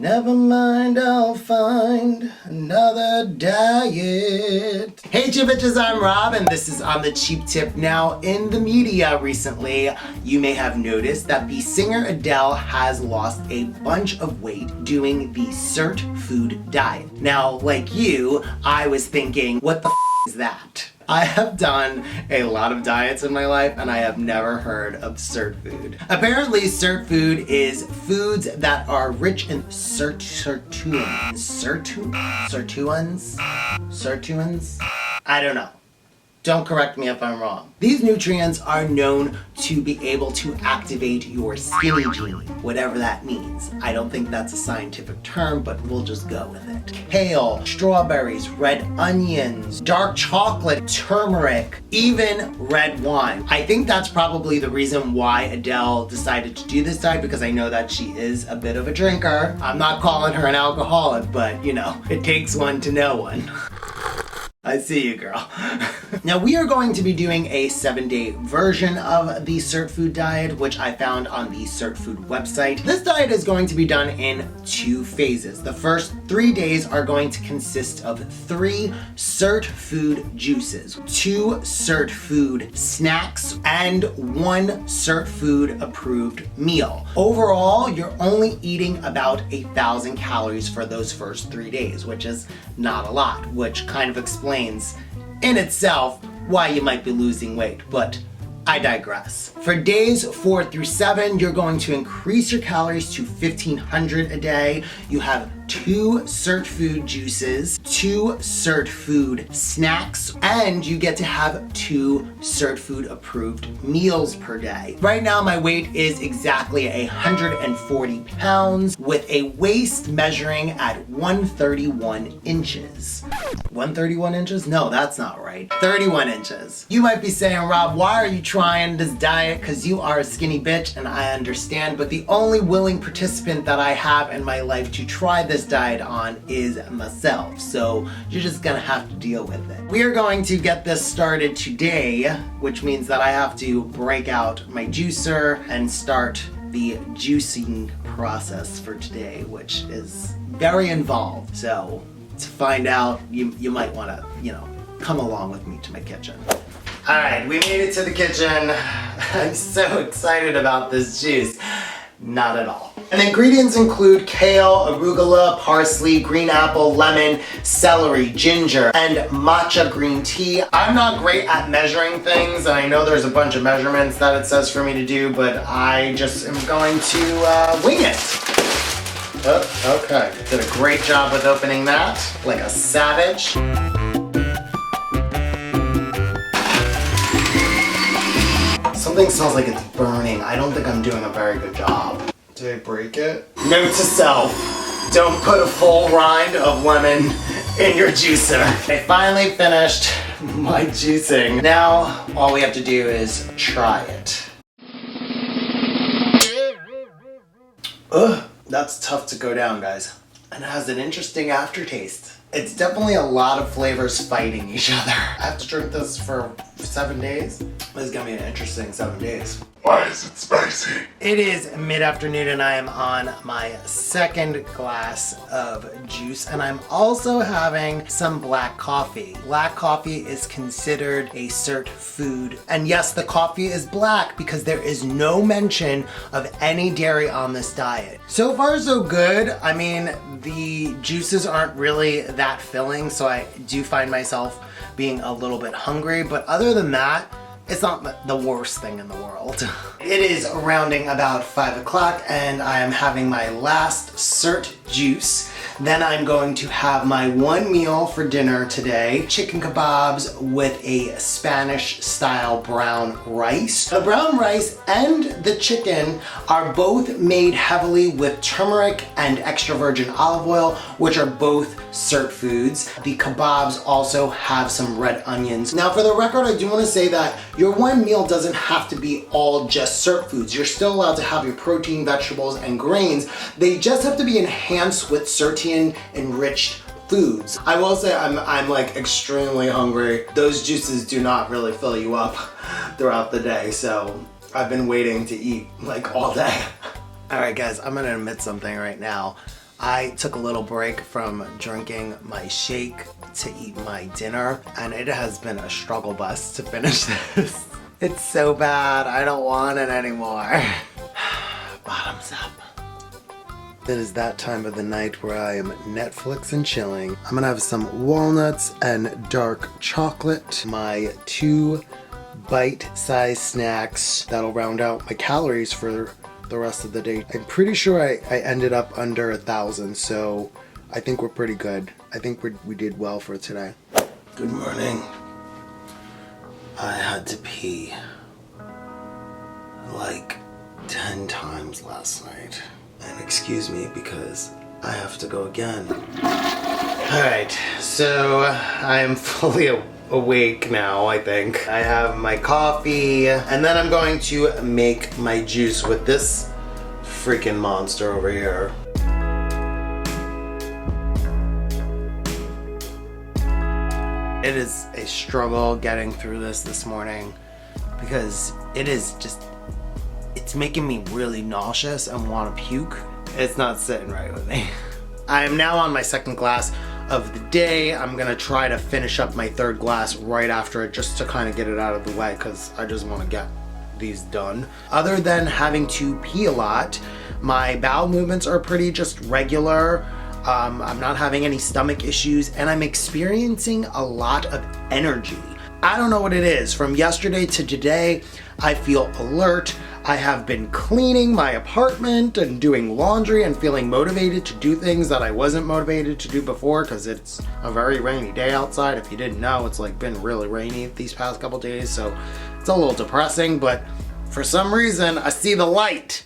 Never mind, I'll find another diet. Hey you bitches, I'm Rob and this is On the Cheap Tip. Now, in the media recently, you may have noticed that the singer Adele has lost a bunch of weight doing the Sirtfood diet. Now, like you, I was thinking, what the is that? I have done a lot of diets in my life and I have never heard of Sirtfood. Apparently, Sirtfood is foods that are rich in sirtuins? I don't know. Don't correct me if I'm wrong. These nutrients are known to be able to activate your skinny gene, whatever that means. I don't think that's a scientific term, but we'll just go with it. Kale, strawberries, red onions, dark chocolate, turmeric, even red wine. I think that's probably the reason why Adele decided to do this diet, because I know that she is a bit of a drinker. I'm not calling her an alcoholic, but you know, it takes one to know one. I see you, girl. Now, we are going to be doing a 7-day version of the Sirtfood diet, which I found on the Sirtfood website. This diet is going to be done in 2 phases. The first 3 days are going to consist of 3 Sirtfood juices, 2 Sirtfood snacks, and 1 Sirtfood approved meal. Overall, you're only eating about 1,000 calories for those first 3 days, which is not a lot, which kind of explains in itself why you might be losing weight, but I digress. For days 4 through 7, you're going to increase your calories to 1,500 a day. You have 2 Sirtfood juices, 2 Sirtfood snacks, and you get to have 2 Sirtfood approved meals per day. Right now, my weight is exactly 140 pounds with a waist measuring at 131 inches. 131 inches? No, that's not right. 31 inches. You might be saying, Rob, why are you trying this diet? Because you are a skinny bitch, and I understand, but the only willing participant that I have in my life to try this diet on is myself, so you're just gonna have to deal with it. We are going to get this started today, which means that I have to break out my juicer and start the juicing process for today, which is very involved. So to find out, you might want to, come along with me to my kitchen. All right, we made it to the kitchen. I'm so excited about this juice. Not at all. And the ingredients include kale, arugula, parsley, green apple, lemon, celery, ginger, and matcha green tea. I'm not great at measuring things, and I know there's a bunch of measurements that it says for me to do, but I just am going to wing it. Oh, okay. Did a great job with opening that, like a savage. Something smells like it's burning. I don't think I'm doing a very good job. Did I break it? Note to self, don't put a full rind of lemon in your juicer. I finally finished my juicing. Now, all we have to do is try it. Ugh, that's tough to go down, guys. And it has an interesting aftertaste. It's definitely a lot of flavors fighting each other. I have to drink this for 7 days. This is gonna be an interesting 7 days. Why is it spicy? It is mid-afternoon and I am on my 2nd glass of juice, and I'm also having some black coffee. Black coffee is considered a Sirtfood, and yes, the coffee is black because there is no mention of any dairy on this diet. So far so good. I mean, the juices aren't really that filling, so I do find myself being a little bit hungry, but other than that, it's not the worst thing in the world. It is rounding about 5 o'clock and I am having my last Sirt juice. Then I'm going to have my 1 meal for dinner today. Chicken kebabs with a Spanish style brown rice. The brown rice and the chicken are both made heavily with turmeric and extra virgin olive oil, which are both Sirtfoods. The kebabs also have some red onions. Now, for the record, I do want to say that your 1 meal doesn't have to be all just Sirtfoods. You're still allowed to have your protein, vegetables, and grains. They just have to be enhanced with Sirtian enriched foods. I will say I'm like extremely hungry. Those juices do not really fill you up throughout the day, so I've been waiting to eat like all day. All right, guys, I'm gonna admit something right now. I took a little break from drinking my shake to eat my dinner, and it has been a struggle bus to finish this. It's so bad, I don't want it anymore. Bottoms up. It is that time of the night where I am Netflix and chilling. I'm gonna have some walnuts and dark chocolate, my 2 bite-sized snacks that'll round out my calories for the rest of the day. I'm pretty sure I ended up under 1,000, so I think we're pretty good. I think we did well for today. Good morning. I had to pee like 10 times last night. And excuse me because I have to go again. Alright, so I'm fully awake now, I think. I have my coffee, and then I'm going to make my juice with this freaking monster over here. It is a struggle getting through this morning because it is just, it's making me really nauseous and want to puke. It's not sitting right with me. I am now on my 2nd glass of the day. I'm gonna try to finish up my 3rd glass right after it just to kind of get it out of the way because I just want to get these done. Other than having to pee a lot, my bowel movements are pretty just regular. I'm not having any stomach issues, and I'm experiencing a lot of energy. I don't know what it is. From yesterday to today, I feel alert. I have been cleaning my apartment and doing laundry and feeling motivated to do things that I wasn't motivated to do before because it's a very rainy day outside. If you didn't know, it's like been really rainy these past couple days, so it's a little depressing, but for some reason, I see the light.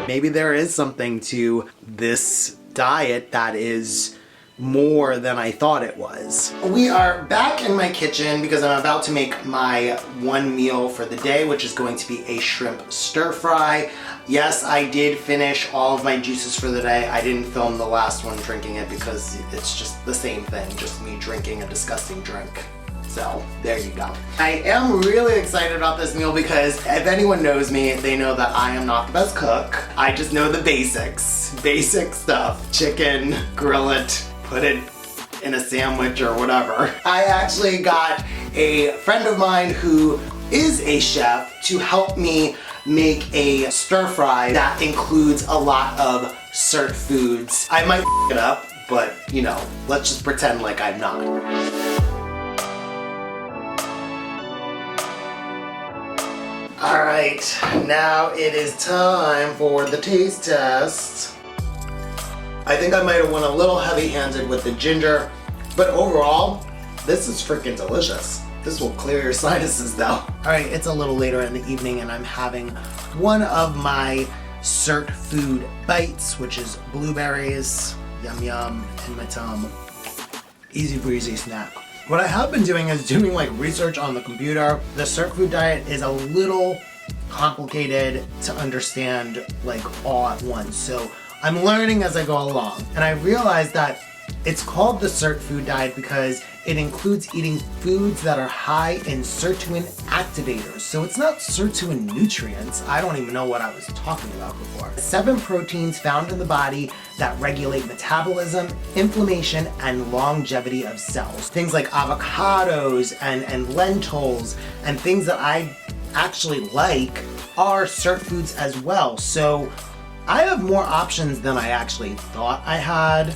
Maybe there is something to this diet that is more than I thought it was. We are back in my kitchen because I'm about to make my 1 meal for the day, which is going to be a shrimp stir fry. Yes, I did finish all of my juices for the day. I didn't film the last one drinking it because it's just the same thing, just me drinking a disgusting drink. So there you go. I am really excited about this meal because if anyone knows me, they know that I am not the best cook. I just know the basics. Basic stuff. Chicken, grill it, put it in a sandwich or whatever. I actually got a friend of mine who is a chef to help me make a stir fry that includes a lot of Sirtfoods. I might f it up, but you know, let's just pretend like I'm not. Alright, now it is time for the taste test. I think I might have went a little heavy-handed with the ginger, but overall, this is freaking delicious. This will clear your sinuses though. Alright, it's a little later in the evening and I'm having one of my Sirtfood bites, which is blueberries, yum yum, in my tum. Easy breezy snack. What I have been doing is doing like research on the computer. The Sirtfood diet is a little complicated to understand like all at once. So I'm learning as I go along. And I realized that it's called the Sirtfood diet because it includes eating foods that are high in sirtuin activators. So it's not sirtuin nutrients. I don't even know what I was talking about before. 7 proteins found in the body that regulate metabolism, inflammation, and longevity of cells. Things like avocados and lentils and things that I actually like are Sirtfoods as well. So I have more options than I actually thought I had.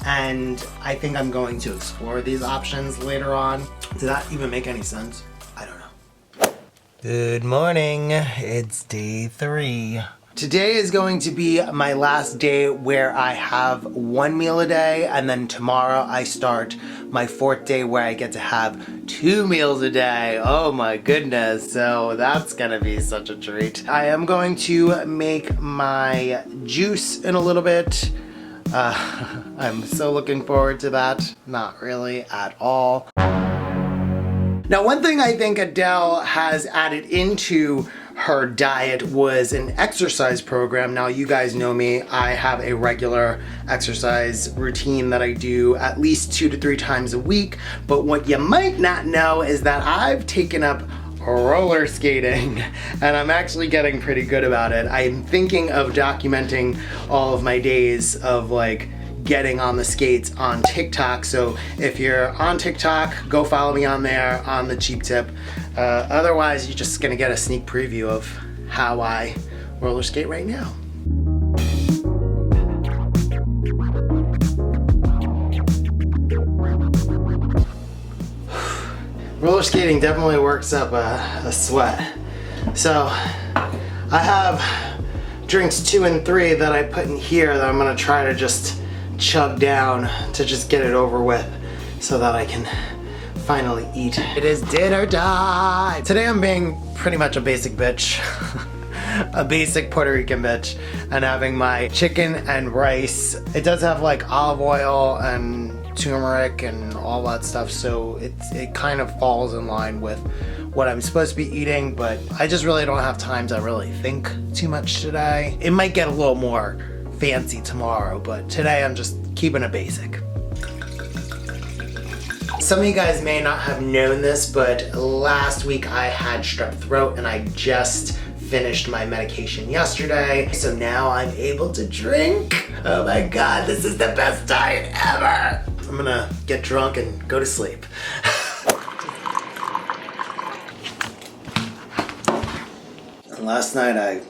And I think I'm going to explore these options later on. Did that even make any sense? I don't know. Good morning, it's day 3. Today is going to be my last day where I have 1 meal a day, and then tomorrow I start my 4th day where I get to have 2 meals a day. Oh my goodness, so that's gonna be such a treat. I am going to make my juice in a little bit. I'm so looking forward to that. Not really at all. Now, one thing I think Adele has added into her diet was an exercise program. Now, you guys know me. I have a regular exercise routine that I do at least 2 to 3 times a week. But what you might not know is that I've taken up roller skating, and I'm actually getting pretty good about it. I'm thinking of documenting all of my days of like getting on the skates on TikTok. So if you're on TikTok, go follow me on there on the cheap tip. Otherwise, you're just gonna get a sneak preview of how I roller skate right now. Roller skating definitely works up a sweat. So I have drinks 2 and 3 that I put in here that I'm gonna try to just chug down to just get it over with so that I can finally eat. It is dinner time! Today I'm being pretty much a basic bitch. A basic Puerto Rican bitch, and having my chicken and rice. It does have like olive oil and turmeric and all that stuff, so it kind of falls in line with what I'm supposed to be eating, but I just really don't have time to really think too much today. It might get a little more fancy tomorrow, but today I'm just keeping it basic. Some of you guys may not have known this, but last week I had strep throat and I just finished my medication yesterday, so now I'm able to drink. Oh my god, this is the best diet ever. I'm gonna get drunk and go to sleep. And last night I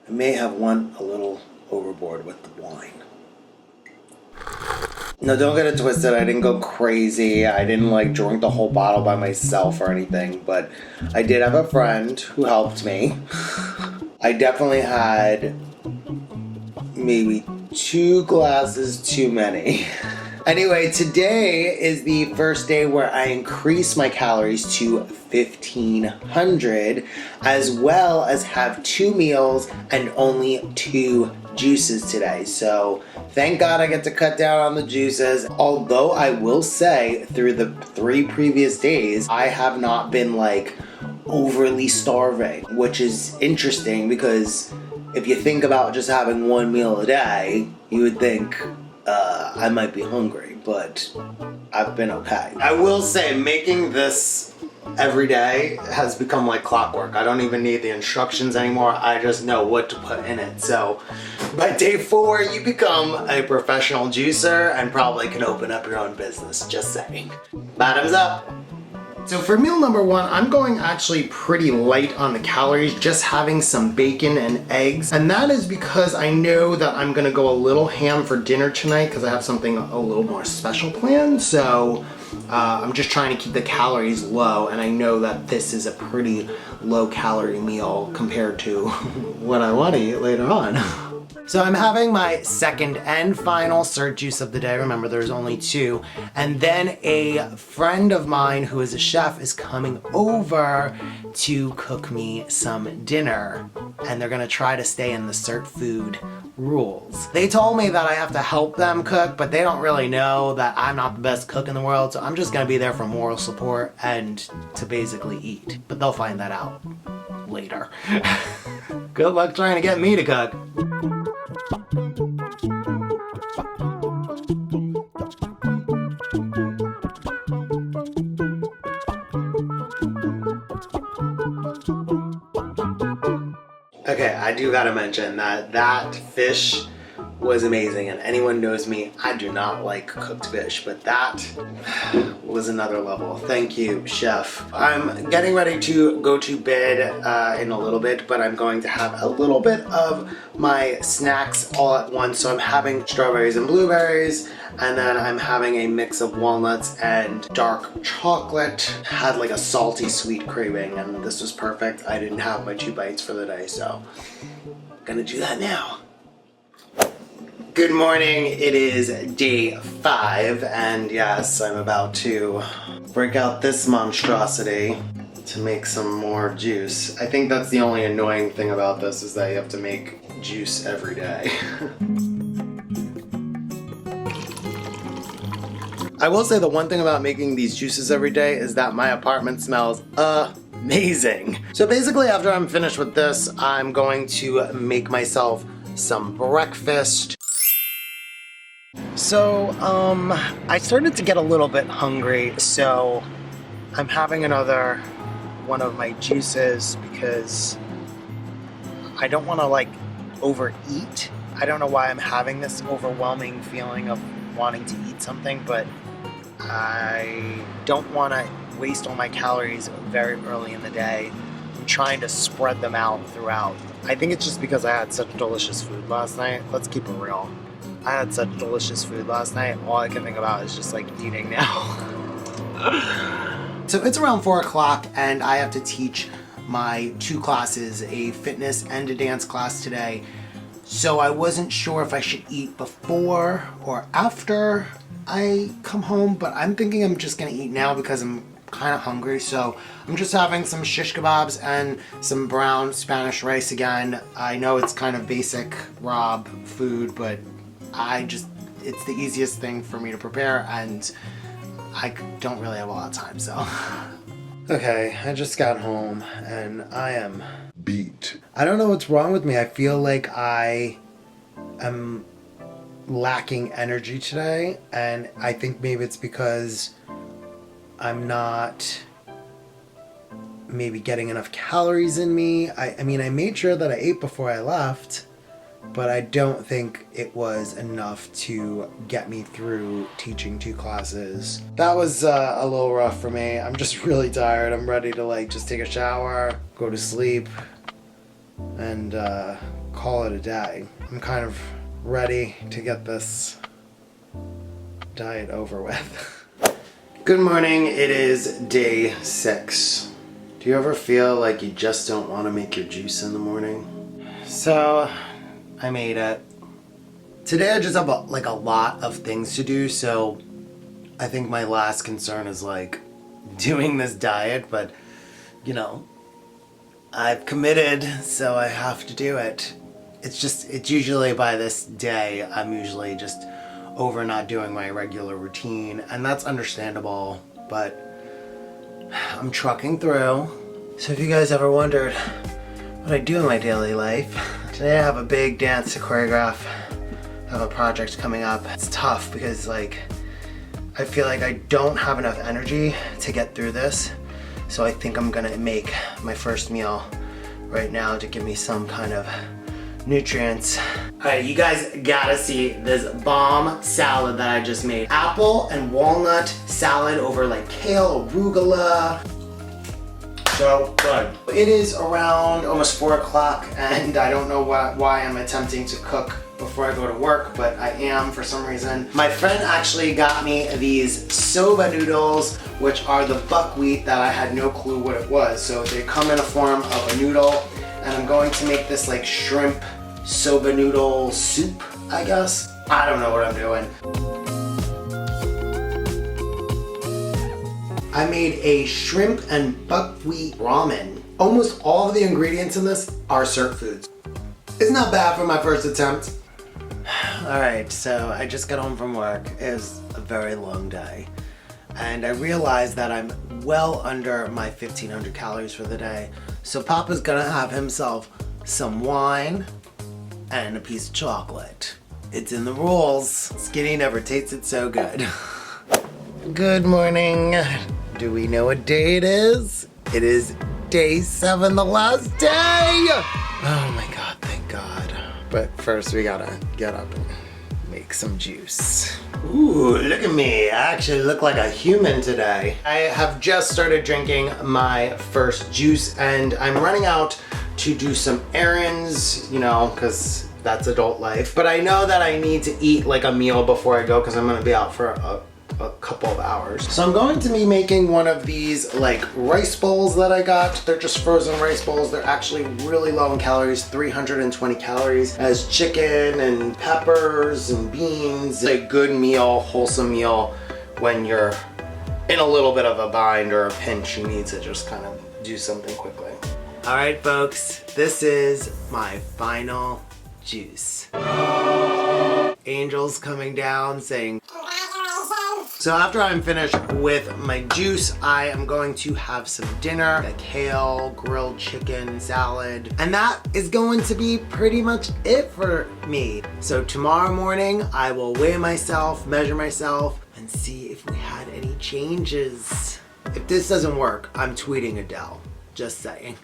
may have went a little overboard with the wine. No, don't get it twisted, I didn't go crazy. I didn't like drink the whole bottle by myself or anything, but I did have a friend who helped me. I definitely had maybe 2 glasses too many. Anyway, today is the first day where I increase my calories to 1,500, as well as have 2 meals and only 2 juices today. So thank God I get to cut down on the juices. Although I will say through the 3 previous days, I have not been like overly starving, which is interesting because if you think about just having 1 meal a day, you would think I might be hungry, but I've been okay. I will say making this every day has become like clockwork. I don't even need the instructions anymore. I just know what to put in it. So by day 4, you become a professional juicer and probably can open up your own business. Just saying. Bottoms up. So for meal number 1, I'm going actually pretty light on the calories, just having some bacon and eggs. And that is because I know that I'm gonna go a little ham for dinner tonight because I have something a little more special planned. So I'm just trying to keep the calories low, and I know that this is a pretty low calorie meal compared to what I want to eat later on. So I'm having my second and final Sirt juice of the day. Remember, there's only 2. And then a friend of mine who is a chef is coming over to cook me some dinner. And they're gonna try to stay in the Sirtfood rules. They told me that I have to help them cook, but they don't really know that I'm not the best cook in the world. So I'm just gonna be there for moral support and to basically eat. But they'll find that out later. Good luck trying to get me to cook. Okay, I do gotta mention that fish was amazing, and anyone knows me, I do not like cooked fish, but that was another level. Thank you, chef. I'm getting ready to go to bed in a little bit, but I'm going to have a little bit of my snacks all at once. So I'm having strawberries and blueberries, and then I'm having a mix of walnuts and dark chocolate. Had like a salty sweet craving, and this was perfect. I didn't have my 2 bites for the day, so I'm gonna do that now. Good morning, it is day 5, and yes, I'm about to break out this monstrosity to make some more juice. I think that's the only annoying thing about this, is that you have to make juice every day. I will say the one thing about making these juices every day is that my apartment smells amazing. So basically, after I'm finished with this, I'm going to make myself some breakfast. So, I started to get a little bit hungry, so I'm having another one of my juices because I don't want to like overeat. I don't know why I'm having this overwhelming feeling of wanting to eat something, but I don't want to waste all my calories very early in the day. I'm trying to spread them out throughout. I think it's just because I had such delicious food last night. Let's keep it real. I had such delicious food last night. All I can think about is just like eating now. So it's around 4 o'clock and I have to teach my 2 classes, a fitness and a dance class today. So I wasn't sure if I should eat before or after I come home, but I'm thinking I'm just gonna eat now because I'm kind of hungry. So I'm just having some shish kebabs and some brown Spanish rice again. I know it's kind of basic Rob food, but it's the easiest thing for me to prepare and I don't really have a lot of time, so. Okay, I just got home and I am beat. I don't know what's wrong with me. I feel like I am lacking energy today, and I think maybe it's because I'm not maybe getting enough calories in me. I mean, I made sure that I ate before I left, but I don't think it was enough to get me through teaching 2 classes. That was a little rough for me. I'm just really tired. I'm ready to like just take a shower, go to sleep, and call it a day. I'm kind of ready to get this diet over with. Good morning, it is day 6. Do you ever feel like you just don't want to make your juice in the morning? So, I made it. Today I just have a lot of things to do, so I think my last concern is like doing this diet, but you know, I've committed, so I have to do it. It's usually by this day, I'm usually just over not doing my regular routine, and that's understandable, but I'm trucking through. So if you guys ever wondered what I do in my daily life, today I have a big dance to choreograph. I have a project coming up. It's tough because like, I feel like I don't have enough energy to get through this, so I think I'm gonna make my first meal right now to give me some kind of nutrients. Alright, you guys gotta see this bomb salad that I just made. Apple and walnut salad over like kale, arugula. So good. It is around almost 4 o'clock and I don't know why I'm attempting to cook before I go to work, but I am for some reason. My friend actually got me these soba noodles, which are the buckwheat that I had no clue what it was. So they come in a form of a noodle, and I'm going to make this like shrimp soba noodle soup, I guess. I don't know what I'm doing. I made a shrimp and buckwheat ramen. Almost all of the ingredients in this are Sirtfood. It's not bad for my first attempt. Alright, so I just got home from work. It was a very long day. And I realized that I'm well under my 1,500 calories for the day. So Papa's gonna have himself some wine and a piece of chocolate. It's in the rules. Skinny never tasted so good. Good morning. Do we know what day it is? It is day 7, the last day! Oh my God, thank God. But first we gotta get up and make some juice. Ooh, look at me. I actually look like a human today. I have just started drinking my first juice and I'm running out to do some errands, you know, because that's adult life. But I know that I need to eat like a meal before I go because I'm gonna be out for a couple of hours. So I'm going to be making one of these like rice bowls that I got. They're just frozen rice bowls. They're actually really low in calories, 320 calories. It has chicken and peppers and beans. It's a good meal, wholesome meal when you're in a little bit of a bind or a pinch. You need to just kind of do something quickly. All right, folks, this is my final juice. Angels coming down saying, so after I'm finished with my juice, I am going to have some dinner, a kale, grilled chicken, salad, and that is going to be pretty much it for me. So tomorrow morning, I will weigh myself, measure myself, and see if we had any changes. If this doesn't work, I'm tweeting Adele. Just saying.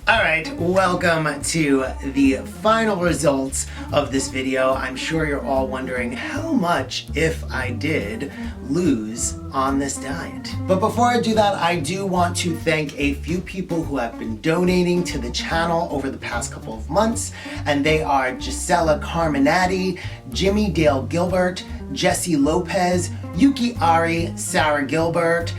Alright, welcome to the final results of this video. I'm sure you're all wondering how much, if I did, lose on this diet. But before I do that, I do want to thank a few people who have been donating to the channel over the past couple of months, and they are Gisela Carminati, Jimmy Dale Gilbert, Jesse Lopez, Yuki Ari, Sarah Gilbert,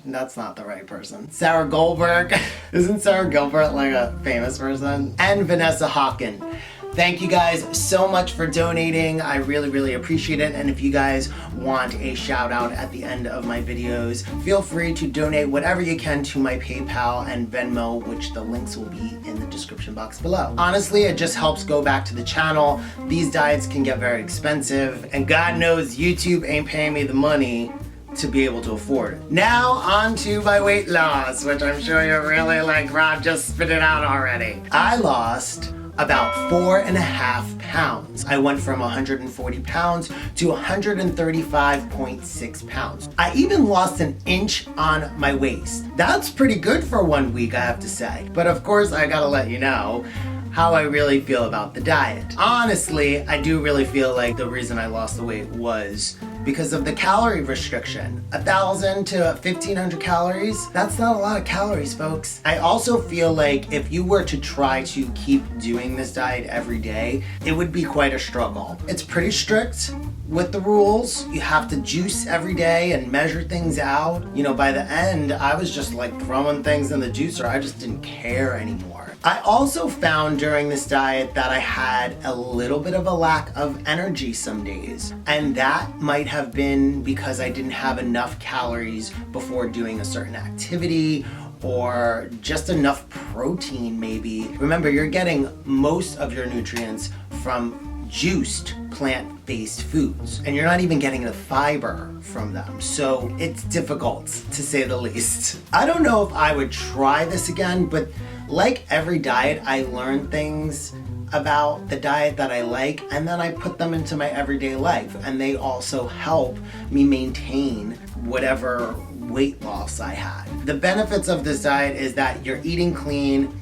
that's not the right person. Sarah Goldberg, isn't Sarah Gilbert like a famous person? And Vanessa Hawken. Thank you guys so much for donating. I really, really appreciate it. And if you guys want a shout out at the end of my videos, feel free to donate whatever you can to my PayPal and Venmo, which the links will be in the description box below. Honestly, it just helps go back to the channel. These diets can get very expensive, and God knows YouTube ain't paying me the money to be able to afford it. Now on to my weight loss, which I'm sure you're really like, Rob, just spit it out already. I lost about 4.5 pounds. I went from 140 pounds to 135.6 pounds. I even lost an inch on my waist. That's pretty good for 1 week, I have to say. But of course, I gotta let you know how I really feel about the diet. Honestly, I do really feel like the reason I lost the weight was because of the calorie restriction. 1,000 to 1,500 calories, that's not a lot of calories, folks. I also feel like if you were to try to keep doing this diet every day, it would be quite a struggle. It's pretty strict with the rules. You have to juice every day and measure things out. You know, by the end, I was just like throwing things in the juicer. I just didn't care anymore. I also found during this diet that I had a little bit of a lack of energy some days. And that might have been because I didn't have enough calories before doing a certain activity, or just enough protein maybe. Remember, you're getting most of your nutrients from juiced plant-based foods, and you're not even getting the fiber from them, so it's difficult to say the least. I don't know if I would try this again, but like every diet, I learn things about the diet that I like, and then I put them into my everyday life, and they also help me maintain whatever weight loss I had. The benefits of this diet is that you're eating clean,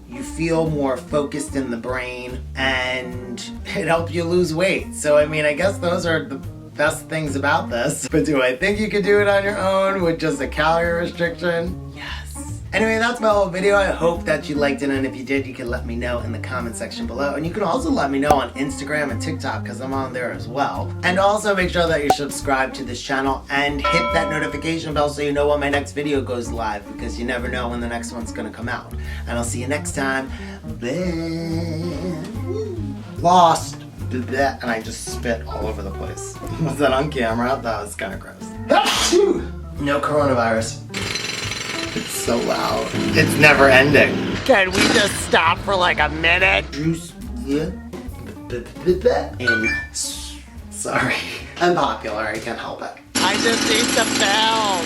you feel more focused in the brain, and it helps you lose weight. So I mean, I guess those are the best things about this. But do I think you could do it on your own with just a calorie restriction? Yes. Anyway, that's my whole video. I hope that you liked it, and if you did, you can let me know in the comment section below. And you can also let me know on Instagram and TikTok, because I'm on there as well. And also make sure that you're subscribed to this channel and hit that notification bell so you know when my next video goes live, because you never know when the next one's gonna come out. And I'll see you next time. Bye. Lost. Did that, and I just spit all over the place. Was that on camera? That was kind of gross. No coronavirus. It's so loud. It's never ending. Can we just stop for like a minute? Juice. Yeah. And sorry. I'm popular. I can't help it. I just need to film.